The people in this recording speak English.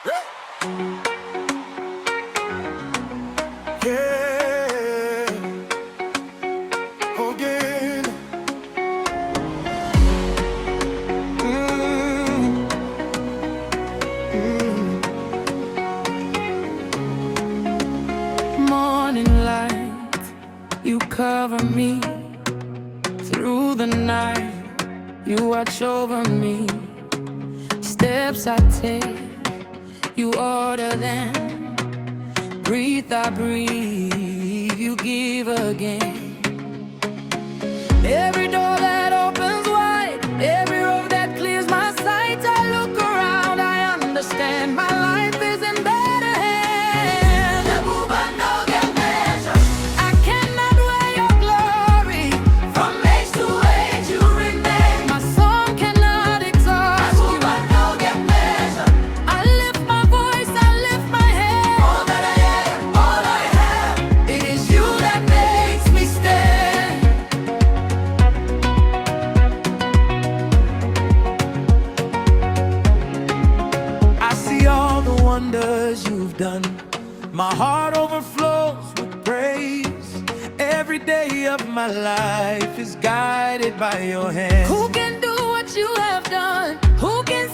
Yeah, again. Mm, Morning light, you cover me through the night. You watch over me. Steps I take, you order them. Breathe, I breathe, you give again. Every door that opens wide, every road that clears my sight. I look around, I understand my life is in better hands. I cannot weigh your glory. From age to age you remain. My song cannot exhaust you. I lift my voice, I lift my head. all that I am, all I have. It is you that makes me stand. I see all the wonders you've done. My heart overflows with praise. Every day of my life is guided by your hand. Who can do what you have done? Who can